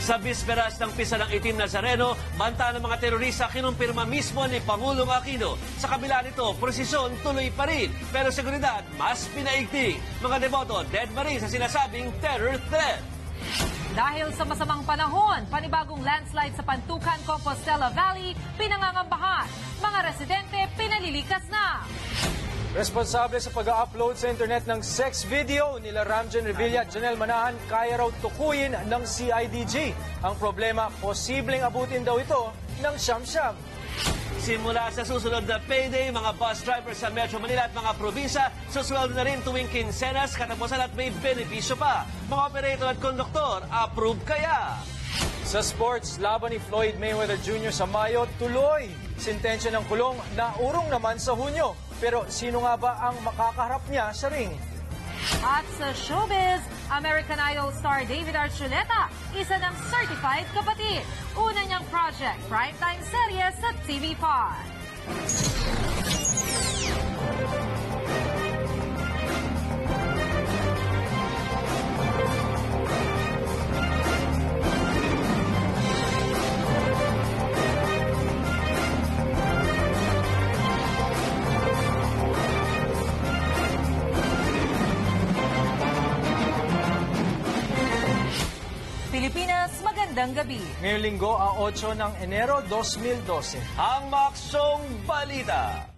Sa bisperas ng Pista ng Itim Nazareno, banta ng mga terorista kinumpirma mismo ni Pangulong Aquino. Sa kabila nito, prosesyon tuloy pa rin, pero seguridad mas pinaigting. Mga deboto, dead pa rin sa sinasabing terror threat. Dahil sa masamang panahon, panibagong landslide sa Pantukan, Compostela Valley, pinangangambahan. Mga residente, pinalilikas na. Responsable sa pag-upload sa internet ng sex video nila Ramjan Revilla at Janelle Manahan, kaya raw tukuyin ng CIDG. Ang problema, posibleng abutin daw ito ng siyam-siyam. Simula sa susunod na payday, mga bus drivers sa Metro Manila at mga probinsya, susweldo na rin tuwing kinsenas, katapusan at may benepisyo pa. Mga operator at konduktor, approve kaya? Sa sports, laban ni Floyd Mayweather Jr. sa Mayo, tuloy. Sintensya ng kulong, naurong naman sa Hunyo. Pero sino nga ba ang makakaharap niya sa ring? At sa showbiz, American Idol star David Archuleta, isa ng certified kapatid. Una niyang project, primetime serye sa TV5. Pilipinas, magandang gabi. Ngayong linggo, ang 8 ng Enero 2012. Ang Maksong Balita.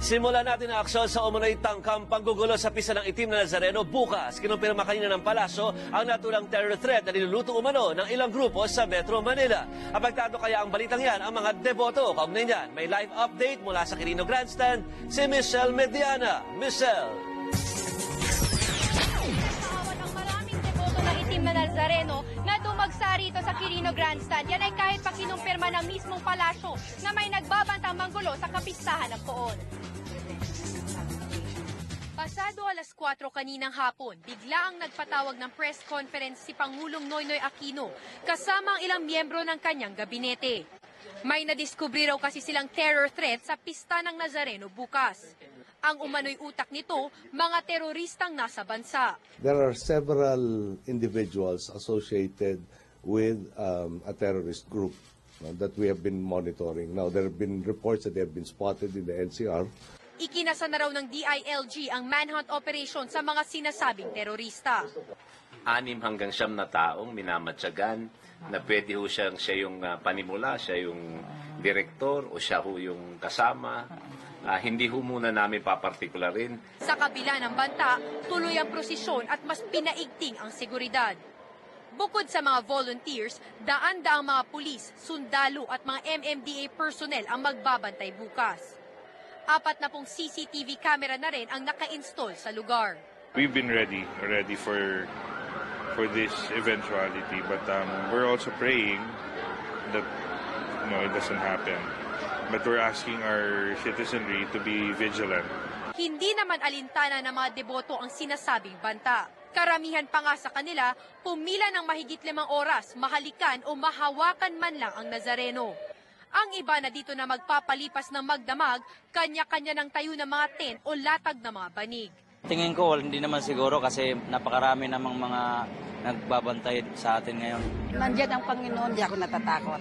Simulan natin ang aksyon sa umunoy tangkang panggugulo sa Pista ng Itim na Nazareno bukas. Kinumpirma kanina ng palasyo ang naturang terror threat na niluluto umano ng ilang grupo sa Metro Manila. Apektado kaya ang balitang yan ang mga deboto. Kaugnay niyan, may live update mula sa Quirino Grandstand, si Michelle Mediana. Michelle. Ang maraming deboto ng Itim na Nazareno na dumagsa rito sa Quirino Grandstand. Yan ay kahit pa kinumpirma ng mismong palasyo na may nagbabantang manggulo sa kapistahan ng poon. Pasado alas 4 kaninang hapon, bigla ang nagpatawag ng press conference si Pangulong Noynoy Aquino kasama ang ilang miyembro ng kanyang gabinete. May nadiskubri raw kasi silang terror threat sa Pista ng Nazareno bukas. Ang umano'y utak nito, mga teroristang nasa bansa. There are several individuals associated with a terrorist group that we have been monitoring. Now, there have been reports that they have been spotted in the NCR. Ikinasa na raw ng DILG ang manhunt operation sa mga sinasabing terorista. 6 hanggang 9 na taong minamatyagan na pwede ho siya yung panimula, siya yung direktor o siya ho yung kasama. Hindi ho muna namin papartikularin. Sa kabila ng banta, tuloy ang prosesyon at mas pinaigting ang seguridad. Bukod sa mga volunteers, daan-daang mga pulis, sundalo at mga MMDA personnel ang magbabantay bukas. 4 na pong CCTV camera na rin ang naka-install sa lugar. We've been ready for this eventuality, but we're also praying that it doesn't happen. But we're asking our citizenry to be vigilant. Hindi naman alintana ng mga deboto ang sinasabing banta. Karamihan pa nga sa kanila, pumila ng mahigit 5 oras, mahalikan o mahawakan man lang ang Nazareno. Ang iba na dito na magpapalipas ng magdamag, kanya-kanya ng tayo ng mga tent o latag ng mga banig. Tingin ko, hindi naman siguro kasi napakarami namang mga nagbabantay sa atin ngayon. Nandiyan ang Panginoon, di ako natatakot.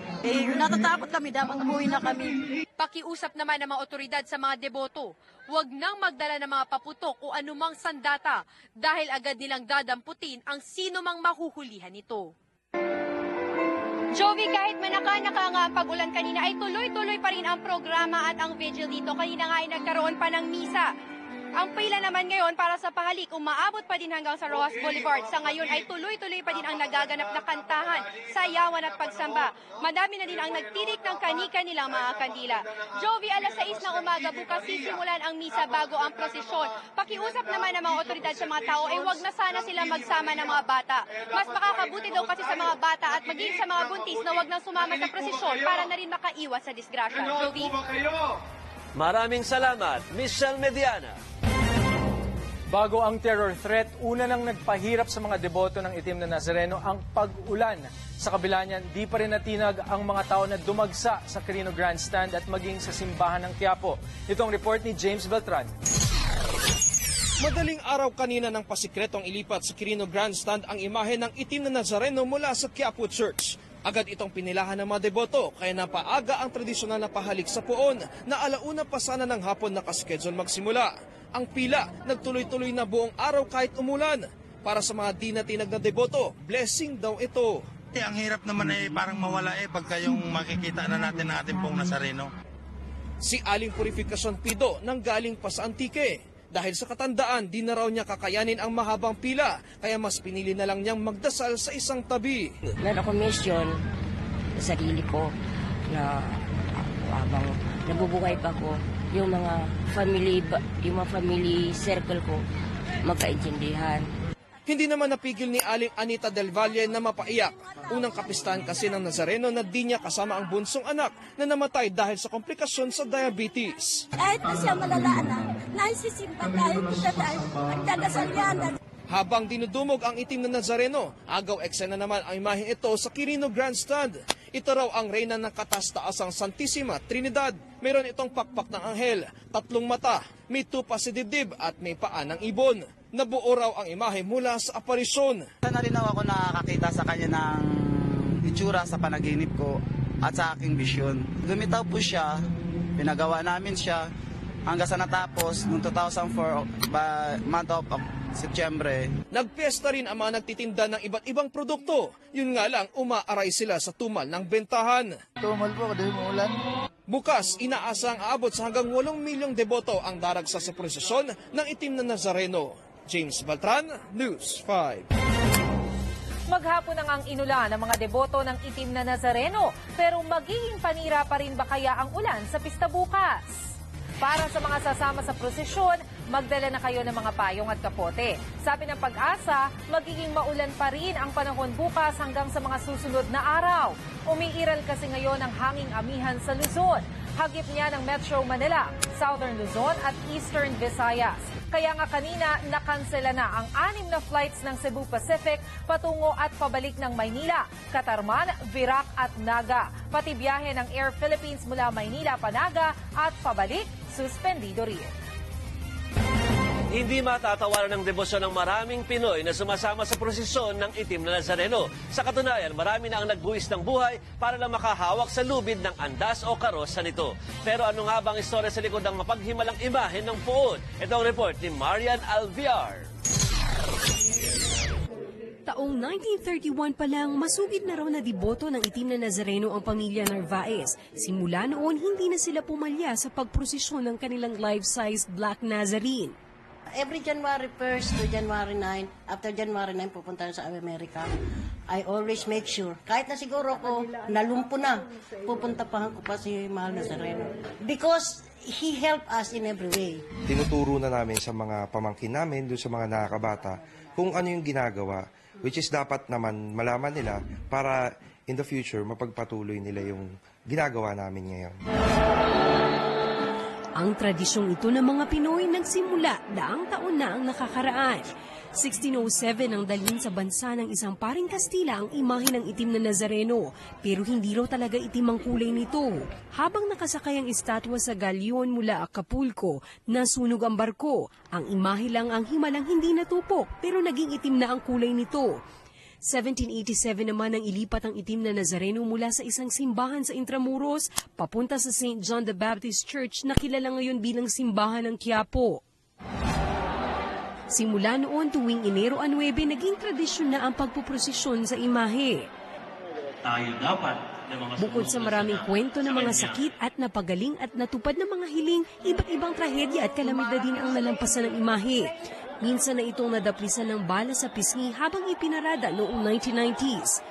Natatakot kami, damang umuwi na kami. Pakiusap naman ng mga otoridad sa mga deboto, huwag nang magdala ng mga paputok o anumang sandata dahil agad nilang dadamputin ang sino mang mahuhulihan nito. Jovi, kahit manaka-naka nga ang pag-ulan kanina ay tuloy-tuloy pa rin ang programa at ang vigil dito. Kanina nga ay nagkaroon pa ng misa. Ang pila naman ngayon para sa pahalik, umaabot pa din hanggang sa Rojas Boulevard. Sa ngayon ay tuloy-tuloy pa din ang nagaganap na kantahan, sayawan at pagsamba. Madami na din ang nagtirik ng kani-kanilang mga kandila. Jovi, alas 6 ng umaga bukas sisimulan ang misa bago ang prosesyon. Pakiusap naman ng mga otoridad sa mga tao ay huwag na sana sila magsama ng mga bata. Mas makakabuti daw kasi sa mga bata at maging sa mga buntis na huwag nang sumama sa prosesyon para na rin makaiwas sa disgrasya. Jovi? Maraming salamat, Michelle Mediana. Bago ang terror threat, una nang nagpahirap sa mga deboto ng itim na Nazareno ang pag-ulan. Sa kabila niyan, di pa rin natinag ang mga tao na dumagsa sa Quirino Grandstand at maging sa simbahan ng Quiapo. Ito ang report ni James Beltran. Madaling araw kanina ng pasikretong ilipat sa Quirino Grandstand ang imahe ng itim na Nazareno mula sa Quiapo Church. Agad itong pinilahan ng mga deboto kaya napaaga ang tradisyonal na pahalik sa puon na alauna pa sana ng hapon nakaschedule magsimula. Ang pila nagtuloy-tuloy na buong araw kahit umulan. Para sa mga di natinag na deboto, blessing daw ito. Ang hirap naman parang mawala pagka yung makikita na natin ng ating pong Nazareno. Si Aling Purificacion Pido nang galing pa sa Antique. Dahil sa katandaan, di na raw niya kakayanin ang mahabang pila, kaya mas pinili na lang niyang magdasal sa isang tabi. Meron akong mission sa sarili ko na habang nabubuhay pa ko, yung mga family circle ko magkaintindihan. Hindi naman napigil ni Aling Anita Del Valle na mapaiyak. Unang kapistahan kasi ng Nazareno na di niya kasama ang bunsong anak na namatay dahil sa komplikasyon sa diabetes. Kahit na siya malala na, naisisimpa tayo, kita tayo, magdadasal yan. Habang dinudumog ang itim na Nazareno, agaw eksena naman ang imaheng ito sa Quirino Grandstand. Ito raw ang reyna ng kataas-taasang Santissima Trinidad. Meron itong pakpak ng anghel, 3 mata, may tupa si dibdib at may paa ng ibon. Nabuo raw ang imahe mula sa aparisyon. Sana rin ako nakakita sa kanya ng itsura sa panaginip ko at sa aking bisyon. Lumitaw po siya, pinagawa namin siya hanggang sa natapos noong 2004 month of Setyembre. Nagpiesta rin ang mga nagtitinda ng iba't ibang produkto. Yun nga lang, umaaray sila sa tumal ng bentahan. Tumal po, dahil maulan. Bukas, inaasang aabot sa hanggang 8 milyong deboto ang daragsa sa prosesyon ng itim na Nazareno. James Beltran, News 5. Maghapon na ngang inulan ng mga deboto ng itim na Nazareno, pero magiging panira pa rin ba kaya ang ulan sa pista bukas? Para sa mga sasama sa prosesyon, magdala na kayo ng mga payong at kapote. Sabi ng Pag-asa, magiging maulan pa rin ang panahon bukas hanggang sa mga susunod na araw. Umiiral kasi ngayon ang hanging amihan sa Luzon. Hagip niya ng Metro Manila, Southern Luzon at Eastern Visayas. Kaya nga kanina, nakansela na ang 6 na flights ng Cebu Pacific patungo at pabalik ng Maynila, Catarman, Virac at Naga. Pati biyahe ng Air Philippines mula Maynila, Panaga at pabalik, suspendido rin. Hindi matatawaran ng debosyon ng maraming Pinoy na sumasama sa prosesyon ng itim na Nazareno. Sa katunayan, marami na ang nagbuwis ng buhay para lang makahawak sa lubid ng andas o karosa nito. Pero ano nga bang istorya sa likod ng mapaghimalang imahe ng puon? Ito ang report ni Marian Alviar. Taong 1931 pa lang, masugid na raw na deboto ng itim na Nazareno ang pamilya Narvaez. Simula noon, hindi na sila pumalya sa pagprosesyon ng kanilang life-size Black Nazarene. Every January 1st to January 9, after January 9 pupunta na sa Amerika, I always make sure, kahit na siguro ko nalumpo na, pupuntapahan ko pa si Mahal Nazareno. Because he helped us in every way. Tinuturo na namin sa mga pamangkin namin, doon sa mga nakakabata, kung ano yung ginagawa, which is dapat naman malaman nila para in the future mapagpatuloy nila yung ginagawa namin ngayon. Ang tradisyong ito ng mga Pinoy nagsimula daang taon na ang nakakaraan. 1607 ang dalhin sa bansa ng isang paring Kastila ang imahe ng itim na Nazareno, pero hindi raw talaga itim ang kulay nito. Habang nakasakay ang estatwa sa galyon mula Acapulco, nasunog ang barko. Ang imahe lang ang himalang hindi natupok, pero naging itim na ang kulay nito. 1787 naman ang ilipat ang itim na Nazareno mula sa isang simbahan sa Intramuros papunta sa St. John the Baptist Church na kilala ngayon bilang simbahan ng Quiapo. Simula noon tuwing Enero 9, naging tradisyon na ang pagpuprosesyon sa imahe. Bukod sa maraming kwento ng mga sakit at napagaling at natupad ng mga hiling, iba't ibang trahedya at kalamidad din ang nalampasan ng imahe. Minsan na itong nadaplisan ng bala sa pisngi habang ipinarada noong 1990s.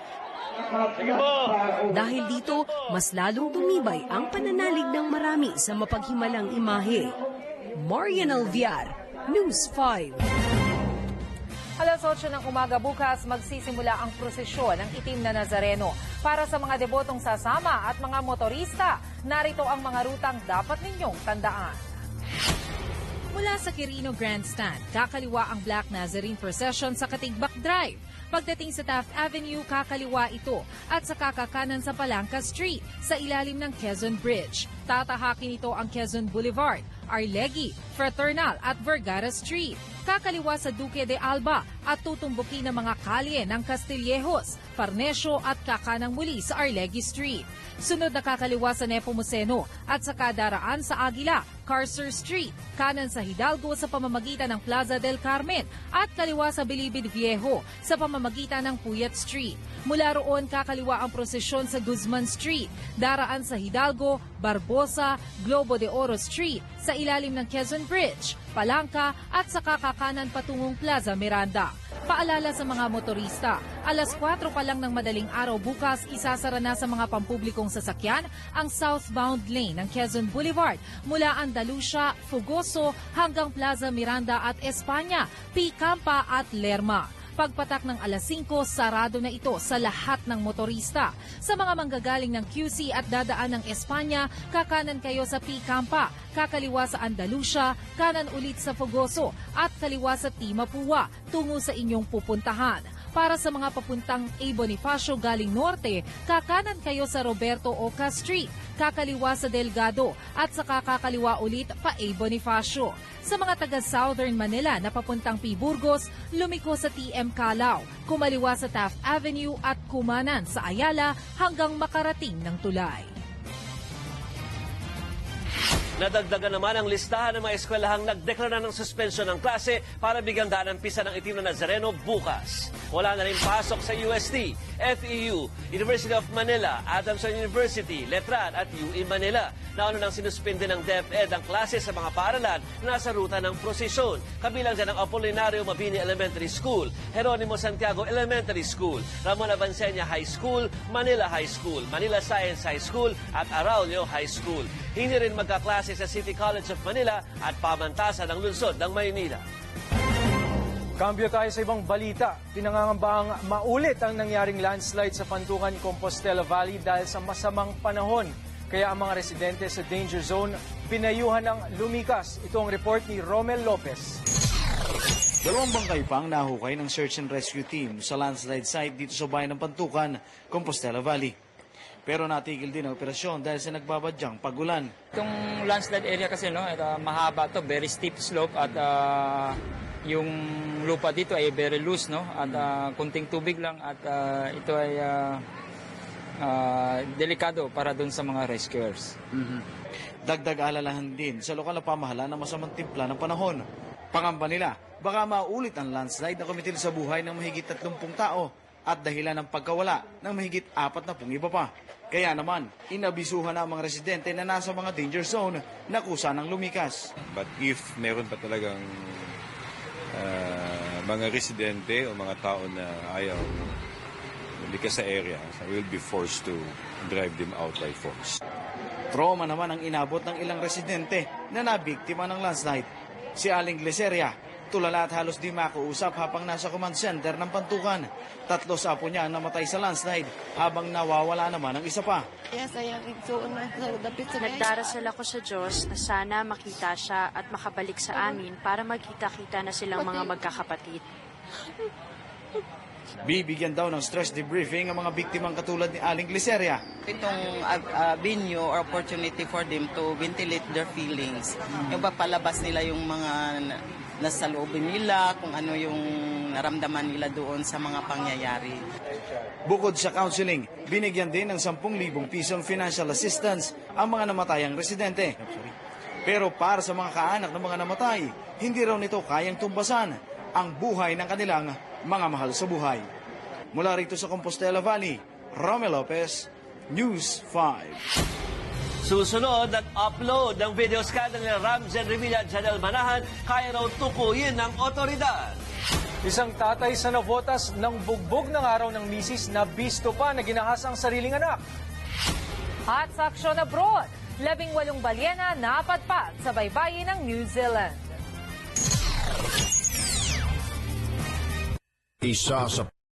Dahil dito, mas lalong tumibay ang pananalig ng marami sa mapaghimalang imahe. Marian Alviar, News 5. Alas 8 ng umaga bukas, magsisimula ang prosesyon ng itim na Nazareno. Para sa mga debotong sasama at mga motorista, narito ang mga rutang dapat ninyong tandaan. Mula sa Quirino Grandstand, kakaliwa ang Black Nazarene Procession sa Katigbak Drive. Pagdating sa Taft Avenue, kakaliwa ito at sa kakakanan sa Palangka Street sa ilalim ng Quezon Bridge. Tatahakin ito ang Quezon Boulevard, Arlegui, Fraternal at Vergara Street. Kakaliwa sa Duque de Alba at tutumbukin ng mga kalye ng Castillejos, Farnesio at kakanang muli sa Arlegui Street. Sunod na kakaliwa sa Nepomuceno at sa kadaraan sa Aguila, Carcer Street, kanan sa Hidalgo sa pamamagitan ng Plaza del Carmen at kaliwa sa Bilibid Viejo sa pamamagitan ng Puyat Street. Mula roon kakaliwa ang prosesyon sa Guzman Street, daraan sa Hidalgo, Barbosa, Globo de Oro Street, sa ilalim ng Quezon Bridge, Palangka at sa kakakanan patungong Plaza Miranda. Paalala sa mga motorista, alas 4 pa lang ng madaling araw bukas, isasara na sa mga pampublikong sasakyan ang southbound lane ng Quezon Boulevard mula Andalusia, Fugoso hanggang Plaza Miranda at Espanya, Picampa at Lerma. Pagpatak ng alas 5, sarado na ito sa lahat ng motorista. Sa mga manggagaling ng QC at dadaan ng Espanya, kakanan kayo sa Picampa, kakaliwa sa Andalusia, kanan ulit sa Fugoso at kaliwa sa Timapua tungo sa inyong pupuntahan. Para sa mga papuntang A. Bonifacio galing norte, kakanan kayo sa Roberto Oca Street, kakaliwa sa Delgado at sa kakaliwa ulit pa A. Bonifacio. Sa mga taga-Southern Manila na papuntang P. Burgos, lumiko sa TM Calao, kumaliwa sa Taft Avenue at kumanan sa Ayala hanggang makarating ng tulay. Nadagdagan naman ang listahan ng mga eskwelahang nagdeklara ng suspensyon ng klase para bigyan daan ng pisa ng itim na Nazareno bukas. Wala na rin pasok sa UST, FEU, University of Manila, Adamson University, Letran at UE Manila. Nauna nang sinuspinde ng DepEd ang klase sa mga paaralan na nasa ruta ng prosesyon. Kabilang dyan ang Apolinario Mabini Elementary School, Jeronimo Santiago Elementary School, Ramon Avancenia High School, Manila High School, Manila Science High School at Araulio High School. Hindi rin magkaklase sa City College of Manila at pamantasan ng lungsod ng Maynila. Kambyo tayo sa ibang balita. Pinangangambaang maulit ang nangyaring landslide sa Pantukan, Compostela Valley dahil sa masamang panahon. Kaya ang mga residente sa danger zone pinayuhan ng lumikas. Ito ang report ni Romel Lopez. Dalawang bangkay pang nahukay ng search and rescue team sa landslide site dito sa bayan ng Pantukan, Compostela Valley. Pero natigil din ang operasyon dahil sa nagbabadyang pagulan. Itong landslide area kasi mahaba to, very steep slope at yung lupa dito ay very loose, no? At kunting tubig lang at ito ay delikado para dun sa mga rescuers. Dagdag alalahan din sa lokal na pamahalaan na masamang timpla ng panahon. Pangamba nila, baka maulit ang landslide na kumitil sa buhay ng mahigit 30 tao at dahilan ng pagkawala ng mahigit 40 iba pa. Kaya naman, inabisuhan na ang mga residente na nasa mga danger zone na kusa ng lumikas. But if meron pa talagang mga residente o mga tao na ayaw lumikas sa area, so we will be forced to drive them out by force. Trauma naman ang inabot ng ilang residente na nabiktima ng landslide. Si Aling Gleseria, tulala at halos di makuusap habang nasa command center ng Pantukan. 3 sa apo niya namatay sa landslide habang nawawala naman ang isa pa. Nagdarasal ako sa Diyos na sana makita siya at makabalik sa amin para magkita-kita na silang mga magkakapatid. Bibigyan daw ng stress debriefing ang mga biktimang katulad ni Aling Gleseria. Itong venue or opportunity for them to ventilate their feelings. Yung papalabas nila yung mga nasa loobin nila, kung ano yung naramdaman nila doon sa mga pangyayari. Bukod sa counseling, binigyan din ng 10,000 pisong financial assistance ang mga namatayang residente. Pero para sa mga kaanak ng mga namatay, hindi raw nito kayang tumbasan ang buhay ng kanilang mga mahal sa buhay. Mula rito sa Compostela Valley, Romel Lopez, News 5. Susunod, nag-upload ng video scandal ni Ramjen Revilla at Janelle Manahan, kaya raw tukuyin ng otoridad. Isang tatay sa Navotas ng bugbog ng araw ng misis na bisto pa na ginahas ang sariling anak. At sa aksyon abroad, 18 balyena napadpad sa baybayin ng New Zealand. Isa sa